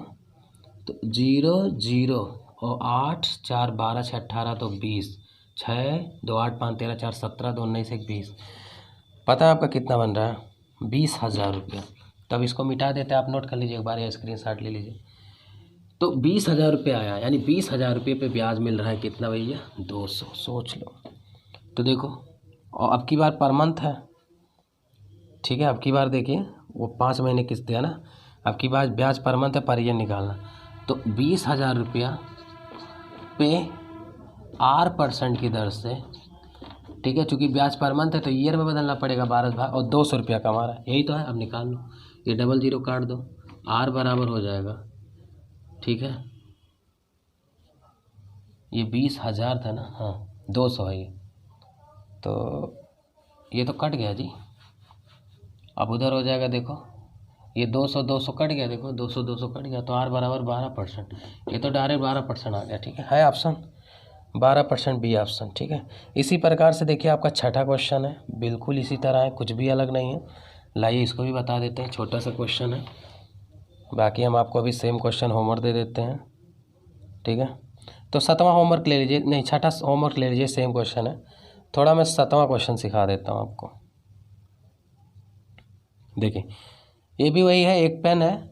तो 0 0 और 8 4 12 6 18 तो 20, 6 2 8 5 13 4 17 2 19 1 20। पता है आपका कितना बन रहा है, 20,000 रुपया। तब इसको मिटा देते हैं, आप नोट कर लीजिए एक बार या स्क्रीनशॉट ले लीजिए। तो 20,000 रुपये आया, यानी 20,000 रुपये पे ब्याज मिल रहा है कितना भैया, 200। सोच लो। तो देखो, और अब की बार पर मंथ है, ठीक है, अब की बार देखिए वो 5 महीने किस्त है ना, अब की बार ब्याज पर मंथ है, पर ईयर निकालना। तो 20,000 रुपया पे 8% की दर से, ठीक है, चूँकि ब्याज पर मंथ है तो ईयर में बदलना पड़ेगा 12 भाग, और 200 रुपया कमा रहा है, यही तो है। अब निकाल लो, ये 00 काट दो, R बराबर हो जाएगा, ठीक है, ये 20,000 था ना, हाँ 200 है ये, तो ये तो कट गया जी। अब उधर हो जाएगा, देखो ये 200 200 कट गया, देखो 200 200 कट गया, तो R बराबर 12%। ये तो डायरेक्ट 12% आ गया, ठीक है ऑप्शन 12% बी ऑप्शन। ठीक है, इसी प्रकार से देखिए आपका छठा क्वेश्चन है, बिल्कुल इसी तरह है, कुछ भी अलग नहीं है। लाइए इसको भी बता देते हैं, छोटा सा क्वेश्चन है, बाकी हम आपको अभी सेम क्वेश्चन होमवर्क दे देते हैं। ठीक है, तो 7वां होमवर्क ले लीजिए, नहीं 6ठा होमवर्क ले लीजिए, सेम क्वेश्चन है। थोड़ा मैं 7वां क्वेश्चन सिखा देता हूँ आपको। देखिए ये भी वही है, एक पेन है,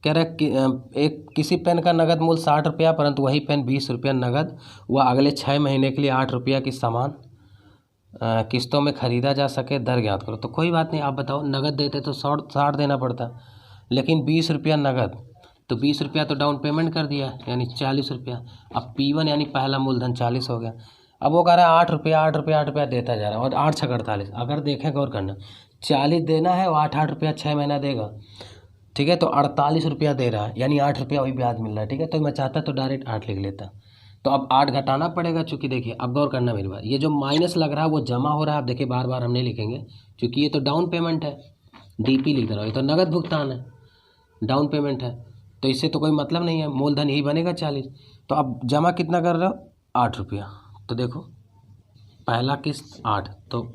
कह रहा है एक किसी पेन का नगद मूल्य 60 रुपया, परंतु वही पेन 20 रुपया नगद व अगले 6 महीने के लिए 8 रुपया की समान किस्तों में खरीदा जा सके, दर ज्ञात करो। तो कोई बात नहीं, आप बताओ, नगद देते तो 60 देना पड़ता, लेकिन 20 रुपया नगद, तो 20 रुपया तो डाउन पेमेंट कर दिया, यानी 40 रुपया। अब P1 यानी पहला मूलधन 40 हो गया। अब वो कह रहा है 8 रुपया 8 रुपया 8 रुपया देता जा रहा है, और 8 6 48। अगर देखें, गौर करना, 40 देना है और 8 रुपया 6 महीना देगा, ठीक है, तो 48 रुपया दे रहा है, यानी 8 रुपया वही ब्याज मिल रहा है। ठीक है, तो मैं चाहता तो डायरेक्ट 8 लिख लेता, तो अब 8 घटाना पड़ेगा, चूँकि देखिए अब गौर करना मेरी बात, ये जो माइनस लग रहा है वो जमा हो रहा है। आप देखिए बार बार हम नहीं लिखेंगे क्योंकि ये तो डाउन पेमेंट है, डीपी लिख रहा हूँ, ये तो नगद भुगतान है, डाउन पेमेंट है, तो इससे तो कोई मतलब नहीं है, मूलधन यही बनेगा 40। तो अब जमा कितना कर रहे हो, 8 रुपया। तो देखो पहला किस्त 8, तो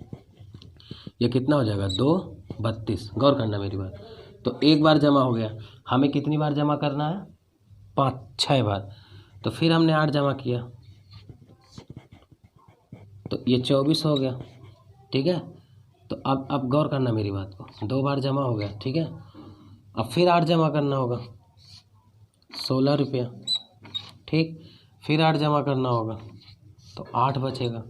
ये कितना हो जाएगा 2 32। गौर करना मेरी बात, तो एक बार जमा हो गया, हमें कितनी बार जमा करना है, 5-6 बार। तो फिर हमने 8 जमा किया तो ये 24 हो गया, ठीक है। तो अब गौर करना मेरी बात को, 2 बार जमा हो गया, ठीक है। अब फिर 8 जमा करना होगा, 16 रुपया, ठीक। फिर 8 जमा करना होगा तो 8 बचेगा,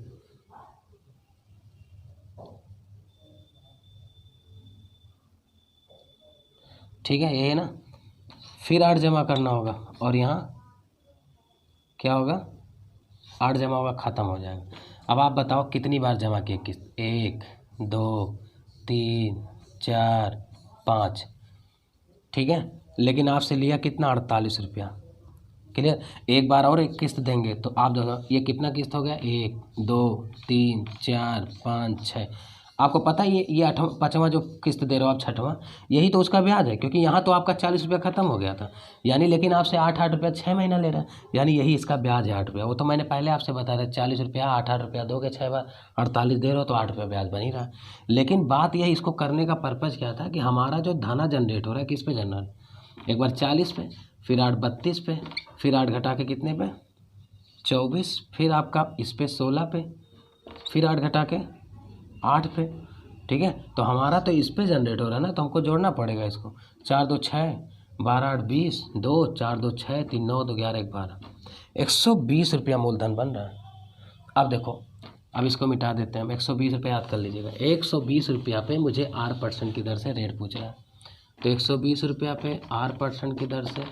ठीक है, ये है ना। फिर 8 जमा करना होगा और यहाँ क्या होगा, 8 जमा होगा, ख़त्म हो जाएगा। अब आप बताओ कितनी बार जमा किए किस्त, 1 2 3 4 5, ठीक है। लेकिन आपसे लिया कितना, 48 रुपया, क्लियर। एक बार और एक किस्त देंगे तो आप दोनों, ये कितना किस्त हो गया, 1 2 3 4 5 6। आपको पता है ये 8वां 5वां जो किस्त दे रहे हो आप, 6वां, यही तो उसका ब्याज है, क्योंकि यहाँ तो आपका 40 रुपया ख़त्म हो गया था, यानी लेकिन आपसे 8-8 रुपया 6 महीना ले रहा है, यानी यही इसका ब्याज है 8 रुपया। वो तो मैंने पहले आपसे बताया था, 40 रुपया 8-8 रुपया दोगे, 6 बार 48 दे रहे हो तो 8 रुपया ब्याज बन ही रहा। लेकिन बात यही, इसको करने का पर्पज़ क्या था कि हमारा जो धना जनरेट हो रहा है किस पे जनरेट, एक बार 40 पे, फिर 8 32 पे, फिर 8 घटा के कितने पे, 24, फिर आपका इस पे 16 पे, फिर 8 घटा के 8 पे, ठीक है। तो हमारा तो इस पे जनरेट हो रहा है ना, तो हमको जोड़ना पड़ेगा इसको। 4 2 6, 12 8 20, 2 4 2 6 3 9 2 11 1 12, 120 रुपया मूलधन बन रहा है। अब देखो, अब इसको मिटा देते हैं हम, 120 रुपया याद कर लीजिएगा। 120 रुपया पे मुझे 8% की दर से रेट पूछ रहा है, तो 120 रुपया पे 8% की दर से,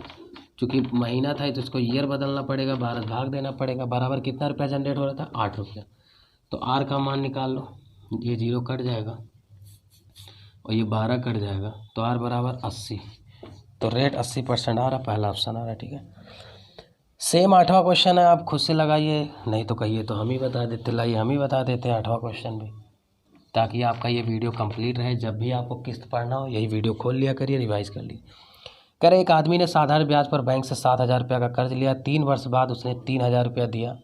चूँकि महीना था तो इसको ईयर बदलना पड़ेगा, 12 भाग देना पड़ेगा, बराबर कितना रुपया जनरेट हो रहा था, 8 रुपया। तो आर का मान निकाल लो, ये 0 कट जाएगा और ये 12 कट जाएगा, तो आर बराबर 80। तो रेट 80% आ रहा, पहला ऑप्शन आ रहा है, ठीक है। सेम 8वां क्वेश्चन है, आप खुद से लगाइए, नहीं तो कहिए तो हम ही बता देते, लाइए हम ही बता देते हैं 8वां क्वेश्चन भी, ताकि आपका ये वीडियो कंप्लीट रहे। जब भी आपको किस्त पढ़ना हो यही वीडियो खोल लिया करिए, रिवाइज कर लीजिए। कह रहे एक आदमी ने साधारण ब्याज पर बैंक से 7,000 रुपया का कर्ज लिया, 3 वर्ष बाद उसने 3,000 रुपया दिया,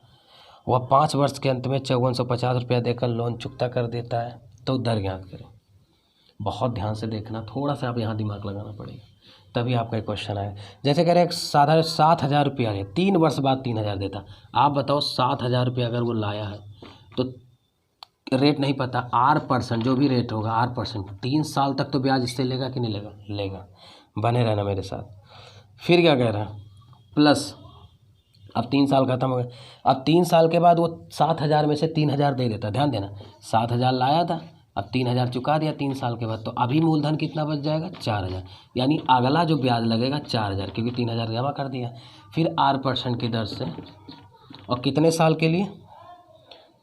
वह 5 वर्ष के अंत में 5450 रुपया देकर लोन चुकता कर देता है, तो दर ज्ञात करें। बहुत ध्यान से देखना, थोड़ा सा आप यहाँ दिमाग लगाना पड़ेगा, तभी आपका एक क्वेश्चन आए। जैसे कह रहे एक साधारण 7,000 रुपया है, 3 वर्ष बाद 3,000 देता। आप बताओ 7,000 रुपया अगर वो लाया है तो रेट नहीं पता, R% जो भी रेट होगा R%, 3 साल तक तो ब्याज इससे लेगा कि नहीं लेगा, लेगा। बने रहना मेरे साथ। फिर क्या कह रहा है, प्लस, अब 3 साल खत्म हो गए, अब 3 साल के बाद वो 7,000 में से 3,000 दे देता। ध्यान देना, 7,000 लाया था, अब 3,000 चुका दिया 3 साल के बाद, तो अभी मूलधन कितना बच जाएगा, 4,000। यानी अगला जो ब्याज लगेगा 4,000, क्योंकि 3,000 जमा कर दिया। फिर R% की दर से, और कितने साल के लिए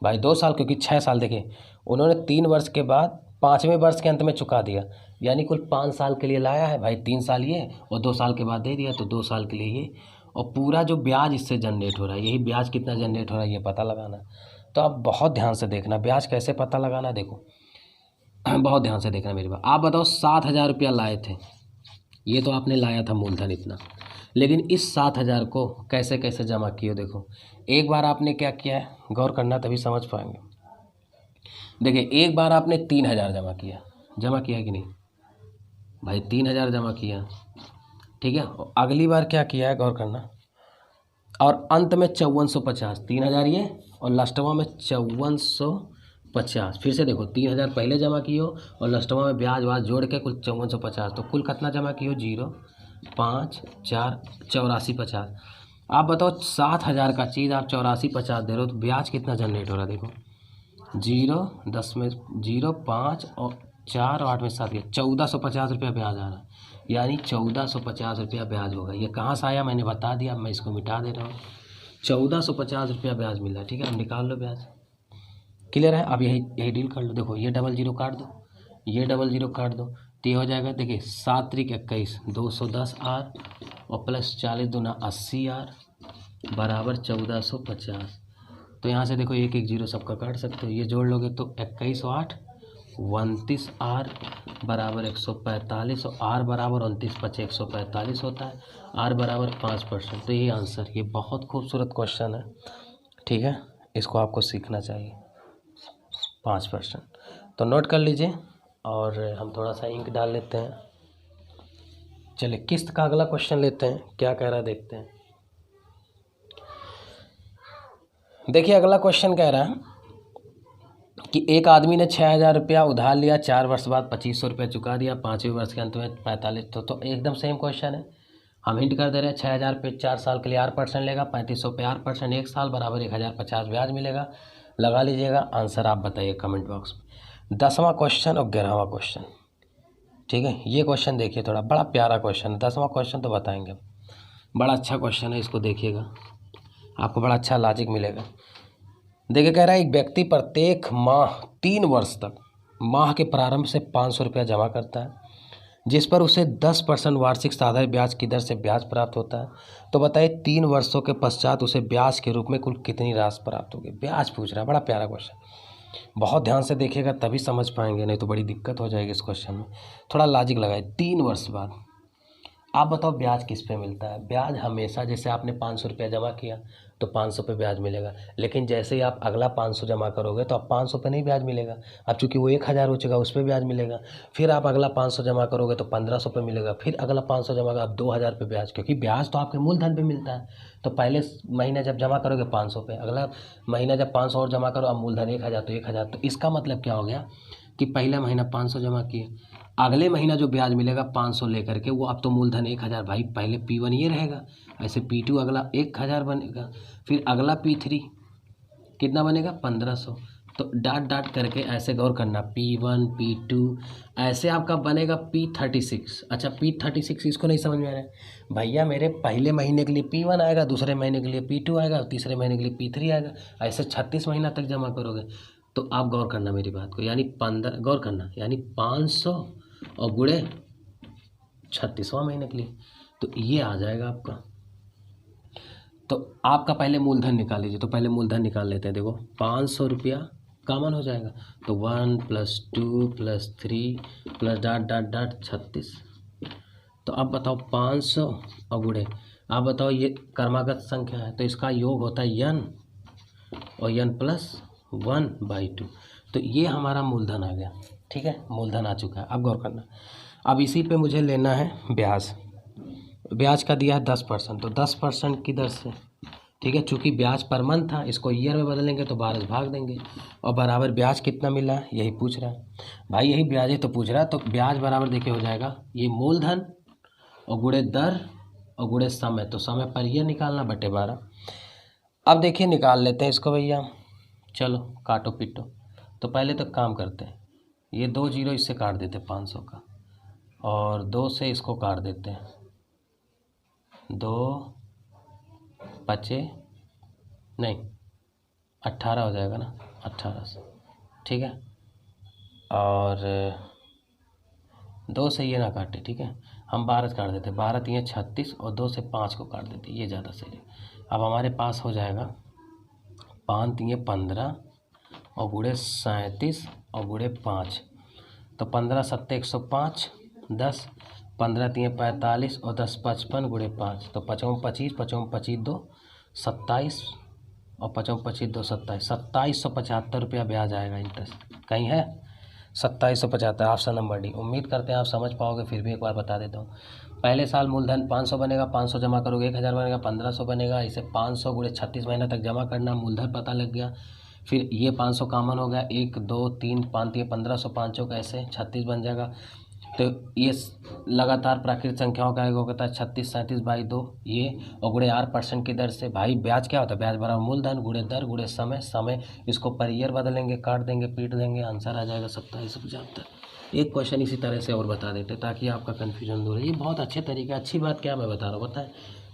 भाई, 2 साल, क्योंकि 6 साल। देखिए उन्होंने 3 वर्ष के बाद 5वें वर्ष के अंत में चुका दिया, यानी कुल 5 साल के लिए लाया है भाई, 3 साल ये और 2 साल के बाद दे दिया, तो 2 साल के लिए ये, और पूरा जो ब्याज इससे जनरेट हो रहा है, यही ब्याज कितना जनरेट हो रहा है ये पता लगाना। तो आप बहुत ध्यान से देखना, ब्याज कैसे पता लगाना, देखो बहुत ध्यान से देखना मेरी बात। आप बताओ 7,000 रुपया लाए थे, ये तो आपने लाया था मूलधन इतना, लेकिन इस 7,000 को कैसे कैसे जमा किए, देखो एक बार आपने क्या किया है, गौर करना तभी समझ पाएंगे। देखिए एक बार आपने 3,000 जमा किया कि नहीं भाई, 3,000 जमा किया, ठीक है। और अगली बार क्या किया है, गौर करना, और अंत में 5450, 3,000 ये और लास्टवा में 5450। फिर से देखो 3,000 पहले जमा किए हो और लास्टवा में ब्याज वाज जोड़ के कुल 5450, तो कुल कितना जमा किए हो, 0 5 4 8450। आप बताओ 7,000 का चीज़ आप 8450 दे रहे हो, तो ब्याज कितना जनरेट हो रहा है, देखो 0 10 में 0 5 और 4 और 8 में 7, 1450 रुपया ब्याज आ रहा है, यानी 1450 रुपया ब्याज होगा। ये कहाँ से आया मैंने बता दिया, मैं इसको मिटा दे रहा हूँ। 1450 रुपया ब्याज मिला, ठीक है। अब निकाल लो ब्याज, क्लियर है। अब यही डील कर लो, देखो ये 00 काट दो, ये 00 काट दो, तो ये हो जाएगा, देखिए 7 3 21 210 आर और प्लस 40 दूना 80 आर, बराबर 1450। तो यहाँ से देखो एक एक जीरो सबका काट सकते हो, ये जोड़ लोगे तो 21 और 8 29, आर बराबर 145 और आर बराबर 29 × 145 होता है, आर बराबर 5%। तो ये आंसर, ये बहुत खूबसूरत क्वेश्चन है, ठीक है, इसको आपको सीखना चाहिए 5%। तो नोट कर लीजिए और हम थोड़ा सा इंक डाल लेते हैं। चलिए किस्त का अगला क्वेश्चन लेते हैं, क्या कह रहा है देखते हैं। देखिए अगला क्वेश्चन कह रहा है कि एक आदमी ने 6,000 रुपया उधार लिया, 4 वर्ष बाद 2500 रुपया चुका दिया, 5वें वर्ष के अंत में 45। तो एकदम सेम क्वेश्चन है, हम हिंट कर दे रहे हैं 6,000 पे 4 साल के लिए 8% लेगा, 3500 पे 8% 1 साल बराबर 1,050 ब्याज मिलेगा। लगा लीजिएगा, आंसर आप बताइए कमेंट बॉक्स में। 10वां क्वेश्चन और 11वां क्वेश्चन, ठीक है, ये क्वेश्चन देखिए, थोड़ा बड़ा प्यारा क्वेश्चन है। 10वां क्वेश्चन तो बताएंगे, बड़ा अच्छा क्वेश्चन है, इसको देखिएगा, आपको बड़ा अच्छा लॉजिक मिलेगा। देखिए कह रहा है एक व्यक्ति प्रत्येक माह 3 वर्ष तक माह के प्रारंभ से 500 रुपया जमा करता है, जिस पर उसे 10% वार्षिक साधारण ब्याज की दर से ब्याज प्राप्त होता है। तो बताइए 3 वर्षों के पश्चात उसे ब्याज के रूप में कुल कितनी राशि प्राप्त होगी। ब्याज पूछ रहा है, बड़ा प्यारा क्वेश्चन, बहुत ध्यान से देखिएगा तभी समझ पाएंगे, नहीं तो बड़ी दिक्कत हो जाएगी इस क्वेश्चन में। थोड़ा लॉजिक लगाए, 3 वर्ष बाद आप बताओ ब्याज किस पे मिलता है। ब्याज हमेशा, जैसे आपने 500 रुपया जमा किया तो 500 पे ब्याज मिलेगा, लेकिन जैसे ही आप अगला 500 जमा करोगे तो आप 500 पे नहीं ब्याज मिलेगा, अब चूंकि वो 1,000 हो चुका उस पर ब्याज मिलेगा। फिर आप अगला 500 जमा करोगे तो 1500 पे मिलेगा, फिर अगला 500 जमा करोगे आप 2,000 पे ब्याज, क्योंकि ब्याज तो आपके मूलधन पे मिलता है। तो पहले महीने जब जमा करोगे 500 पे, अगला महीना जब 500 और जमा करो, अब मूलधन 1,000 तो 1,000। तो इसका मतलब क्या हो गया कि पहला महीना 500 जमा किए, अगले महीना जो ब्याज मिलेगा 500 लेकर के, वो अब तो मूलधन 1,000, भाई पहले P1 ये रहेगा, ऐसे P2 अगला 1,000 बनेगा, फिर अगला P3 कितना बनेगा 1500। तो डाट डाट करके ऐसे गौर करना, P1 P2 ऐसे आपका बनेगा P36। अच्छा P36 इसको नहीं समझ में आ रहा है भैया, मेरे पहले महीने के लिए P1 आएगा, दूसरे महीने के लिए P2 आएगा, तीसरे महीने के लिए P3 आएगा, ऐसे 36 महीना तक जमा करोगे। तो आप गौर करना मेरी बात को, यानी 15 गौर करना, यानी 500 और गुणे 36वां महीने के लिए, तो ये आ जाएगा आपका। तो आपका पहले मूलधन निकाल लीजिए, तो पहले मूलधन निकाल लेते हैं। देखो 500 रुपया कॉमन हो जाएगा, तो 1 + 2 + 3 प्लस डाट डाट डाट 36। तो अब बताओ 500 और गुणे, आप बताओ ये क्रमागत संख्या है तो इसका योग होता है n और n + 1/2। तो ये हमारा मूलधन आ गया, ठीक है, मूलधन आ चुका है। अब गौर करना, अब इसी पे मुझे लेना है ब्याज। ब्याज का दिया है 10%, तो 10% की दर से, ठीक है, चूंकि ब्याज पर मंथ था, इसको ईयर में बदलेंगे तो 12 से भाग देंगे, और बराबर ब्याज कितना मिला है यही पूछ रहा है भाई, यही ब्याज ही तो पूछ रहा है। तो ब्याज बराबर देखिए हो जाएगा ये मूलधन और गुणे दर और गुणे समय, तो समय पर ईयर निकालना बटे 12। अब देखिए निकाल लेते हैं इसको भैया, चलो काटो पीटो। तो पहले तो काम करते हैं, ये 2 जीरो इससे काट देते 500 का, और 2 से इसको काट देते हैं, 2 बचे नहीं 18 हो जाएगा ना, 18 से, ठीक है, और 2 से ये ना काटे, ठीक है, हम 12 से काट देते, 12 3 36 और 2 से 5 को काट देते, ये ज़्यादा सही। अब हमारे पास हो जाएगा 5 3 15 और गुणे 37 और गुणे 5, तो 15 7 105 10, 15 3 45 और 10 55 गुणे 5, तो 55 25 55 25 2 27 और 55 25 2 27, 2775 रुपया ब्याज आएगा इंटरेस्ट। कहीं है 2775, ऑप्शन नंबर डी। उम्मीद करते हैं आप समझ पाओगे, फिर भी एक बार बता देता हूँ। पहले साल मूलधन 500 बनेगा, 500 जमा करोगे 1,000 बनेगा, 1500 बनेगा, इसे 500 गुणे 36 महीना तक जमा करना, मूलधन पता लग गया। फिर ये 500 कॉमन हो गया, 1 2 3 5 3 1500, 5 ऐसे 36 बन जाएगा। तो ये लगातार प्राकृतिक संख्याओं का योग होता है 36 37/2 ये, और गुणे 8% की दर से। भाई ब्याज क्या होता है, ब्याज बराबर मूलधन गुणे दर गुणे समय, समय इसको पर ईयर बदलेंगे, काट देंगे, पीट देंगे, आंसर आ जाएगा 2775। एक क्वेश्चन इसी तरह से और बता देते ताकि आपका कन्फ्यूजन दूर है। ये बहुत अच्छे तरीके, अच्छी बात क्या मैं बता रहा हूँ बताएं,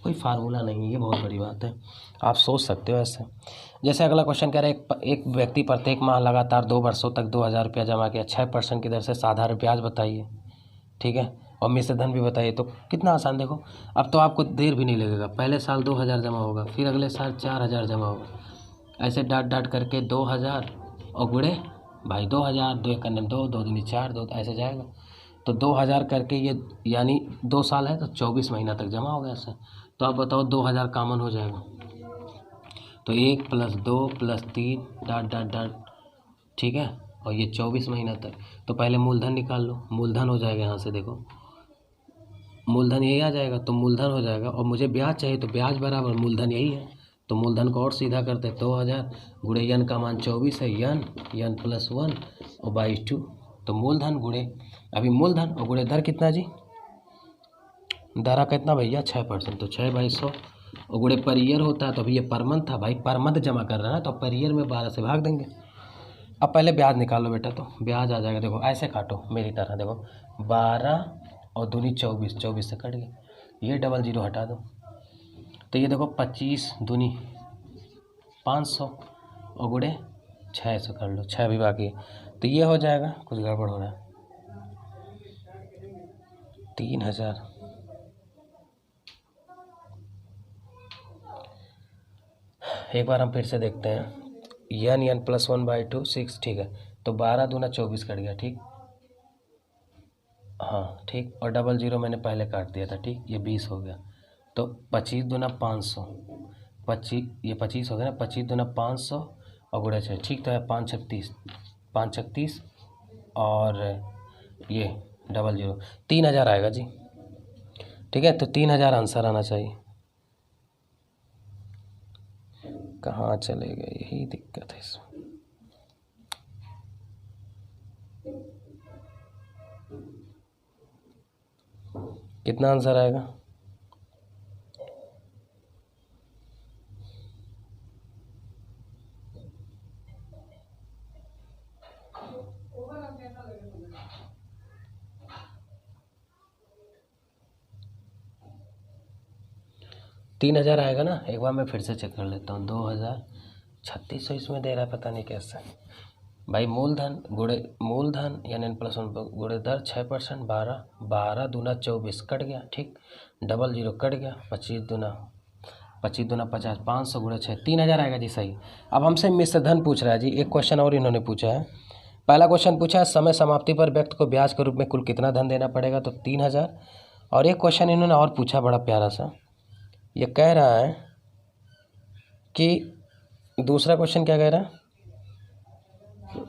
कोई फार्मूला नहीं, ये बहुत बड़ी बात है, आप सोच सकते हो ऐसे। जैसे अगला क्वेश्चन कह रहा है एक व्यक्ति प्रत्येक माह लगातार 2 वर्षों तक 2,000 रुपया जमा किया, 6% की दर से साधारण ब्याज बताइए, ठीक है, और मिश्र धन भी बताइए। तो कितना आसान, देखो अब तो आपको देर भी नहीं लगेगा। पहले साल 2000 जमा होगा, फिर अगले साल 4000 जमा होगा, ऐसे डाट डाट करके 2000 और गुणे भाई 2000, 2 एक 2, 2 दूनी 4, 2 ऐसे जाएगा। तो 2000 करके ये यानी 2 साल है तो 24 महीना तक जमा होगा ऐसे। तो आप बताओ 2000 कॉमन हो जाएगा तो 1 + 2 + 3 डाट डाट डाट, ठीक है, और ये 24 महीना तक। तो पहले मूलधन निकाल लो, मूलधन हो जाएगा यहाँ से, देखो मूलधन यही आ जाएगा तो मूलधन हो जाएगा। और मुझे ब्याज चाहिए तो ब्याज बराबर मूलधन यही है, तो मूलधन को और सीधा करते हैं 2000 गुणे यन का मान 24 है, यन +1 और 22। तो मूलधन गुणे अभी मूलधन और गुणे दर कितना जी, दरा कितना भैया 6%, तो 6/100 और गुणे पर ईयर होता है। तो अभी ये पर मंथ था भाई, पर मंथ जमा कर रहा है तो पर ईयर में 12 से भाग देंगे। अब पहले ब्याज निकाल लो बेटा, तो ब्याज आ जाएगा, देखो ऐसे काटो मेरी तरह, देखो 12 और दूनी 24, 24 से कट गया, ये 00 हटा दो तो ये देखो 25 दूनी 500 और गुणे 6 से कर लो, 6 भी बाकी है तो ये हो जाएगा, कुछ गड़बड़ हो रहा है, 3000। एक बार हम फिर से देखते हैं, यन +1/2 6, ठीक है, तो 12 दूना 24 कट गया, ठीक, हाँ ठीक, और 00 मैंने पहले काट दिया था, ठीक, ये 20 हो गया। तो 25 दूना 500, 25 ये 25 हो गया ना, 25 दूना 500 और गुणे 6, ठीक, तो है 5 36 और ये 00 3000 आएगा जी, ठीक है। तो 3000 आंसर आना चाहिए। कहाँ चले गए, यही दिक्कत है इसमें। कितना आंसर आएगा, तीन 3000 आएगा ना। एक बार मैं फिर से चेक कर लेता हूँ, 2600 इसमें दे रहा है, पता नहीं कैसे भाई। मूलधन गुणे मूलधन यानी n+1 गुणे दर 6%, 12 दूना 24 कट गया, ठीक, 00 कट गया, 25 दूना 50, 500 गुणे 6, 3000 आएगा जी, सही। अब हमसे मिश्र धन पूछ रहा है जी। एक क्वेश्चन और इन्होंने पूछा है, पहला क्वेश्चन पूछा है समय समाप्ति पर व्यक्ति को ब्याज के रूप में कुल कितना धन देना पड़ेगा, तो 3000। और एक क्वेश्चन इन्होंने और पूछा बड़ा प्यारा सा, ये कह रहा है कि दूसरा क्वेश्चन क्या कह रहा है,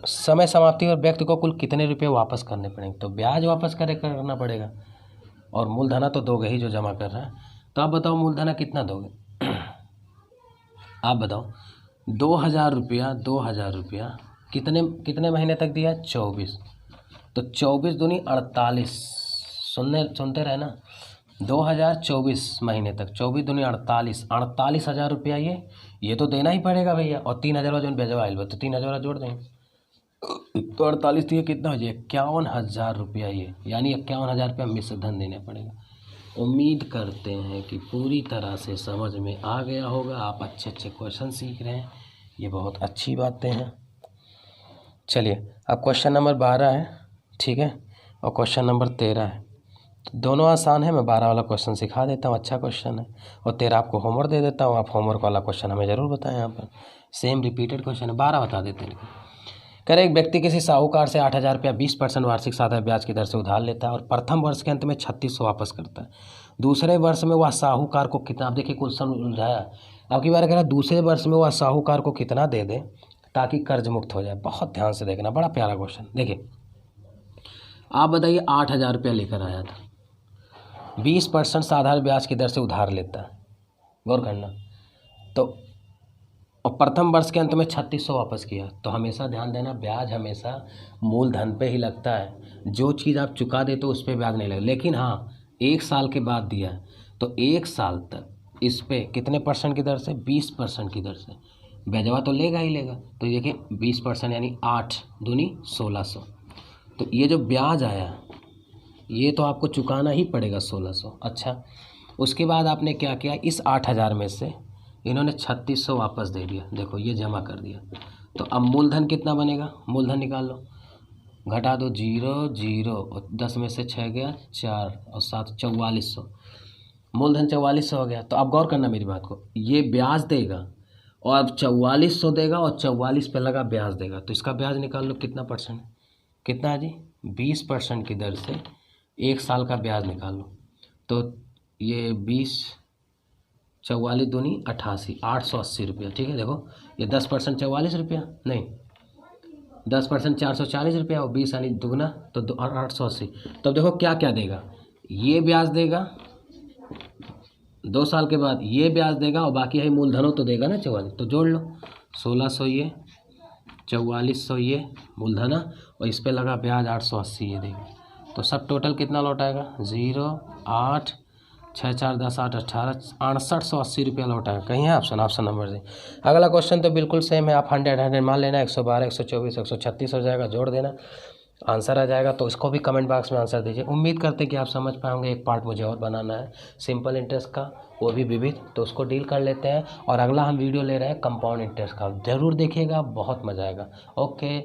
समय समाप्ति पर व्यक्ति को कुल कितने रुपए वापस करने पड़ेंगे। तो ब्याज वापस करना पड़ेगा और मूलधना तो दोगे ही जो जमा कर रहा है। तो आप बताओ मूलधना कितना दोगे, आप बताओ 2000 रुपया कितने महीने तक दिया, 24, तो 24 दूनी 48, सुनते रहे ना, 2024 महीने तक, 24 दूनी 48,000 रुपया ये तो देना ही पड़ेगा भैया। और 3000 जो बेजवा आइल तो 3000 जोड़ देंगे तो 48, तो ये कितना हो जाए 51,000 रुपया, ये यानी 51,000 रुपया मिश्र धन देना पड़ेगा। उम्मीद करते हैं कि पूरी तरह से समझ में आ गया होगा, आप अच्छे क्वेश्चन सीख रहे हैं, ये बहुत अच्छी बातें हैं। चलिए अब क्वेश्चन नंबर 12 है, ठीक है, और क्वेश्चन नंबर 13 है। तो दोनों आसान है, मैं 12 वाला क्वेश्चन सिखा देता हूँ, अच्छा क्वेश्चन है, और 13 आपको होमवर्क दे देता हूँ, आप होमवर्क वाला क्वेश्चन हमें ज़रूर बताएं। यहाँ पर सेम रिपीटेड क्वेश्चन है, 12 बता देते हैं। कह रहे एक व्यक्ति किसी साहूकार से 8000 रुपया 20% वार्षिक साधारण ब्याज की दर से उधार लेता है और प्रथम वर्ष के अंत में 3600 वापस करता है। दूसरे वर्ष में वह साहूकार को कितना, आप देखिए क्वेश्चन उलझाया, अब की बार कह रहा दूसरे वर्ष में वह साहूकार को कितना दे दे ताकि कर्ज मुक्त हो जाए। बहुत ध्यान से देखना, बड़ा प्यारा क्वेश्चन। देखिए आप बताइए 8000 रुपया लेकर आया था, 20% साधारण ब्याज की दर से उधार लेता है, गौर करना, तो और प्रथम वर्ष के अंत में 3600 वापस किया। तो हमेशा ध्यान देना, ब्याज हमेशा मूलधन पे ही लगता है, जो चीज़ आप चुका देते हो उस पर ब्याज नहीं लगेगा। लेकिन हाँ 1 साल के बाद दिया तो 1 साल तक इस पे कितने % की दर से, 20% की दर से ब्याजवा तो लेगा ही लेगा। तो देखिए 20% यानी 8 दूनी 1600, तो ये जो ब्याज आया ये तो आपको चुकाना ही पड़ेगा 1600। अच्छा उसके बाद आपने क्या किया, इस 8000 में से इन्होंने 3600 वापस दे दिया, देखो ये जमा कर दिया। तो अब मूलधन कितना बनेगा, मूलधन निकाल लो, घटा दो 0 0 और 10 में से 6 गया 4 और 7 4400, मूलधन 4400 हो गया। तो अब गौर करना मेरी बात को, ये ब्याज देगा और अब 4400 देगा और 44 पे लगा ब्याज देगा, तो इसका ब्याज निकाल लो कितना परसेंट, कितना है जी 20% की दर से 1 साल का ब्याज निकाल लो। तो ये 20 44 दूनी 88 880 रुपया, ठीक है। देखो ये 10% 44 रुपया, नहीं 10% 440 रुपया और 20 यानी दुगना तो 880। तो अब देखो क्या क्या देगा, ये ब्याज देगा 2 साल के बाद, ये ब्याज देगा और बाकी है मूलधनों तो देगा ना 44, तो जोड़ लो 1600 ये 4400 ये मूलधना और इस पे लगा ब्याज 880 ये देगा। तो सब टोटल कितना लौट आएगा 0 8 6 4 10 8 18 6880 रुपया लौट आएगा। कहीं है ऑप्शन, ऑप्शन नंबर से। अगला क्वेश्चन तो बिल्कुल सेम है, आप 100 मान लेना, 112 124 136 हो जाएगा, जोड़ देना आंसर आ जाएगा। तो इसको भी कमेंट बॉक्स में आंसर दीजिए। उम्मीद करते हैं कि आप समझ पाएंगे। एक पार्ट मुझे और बनाना है सिंपल इंटरेस्ट का, वो भी विविध, तो उसको डील कर लेते हैं। और अगला हम वीडियो ले रहे हैं कंपाउंड इंटरेस्ट का, ज़रूर देखिएगा, बहुत मज़ा आएगा। ओके।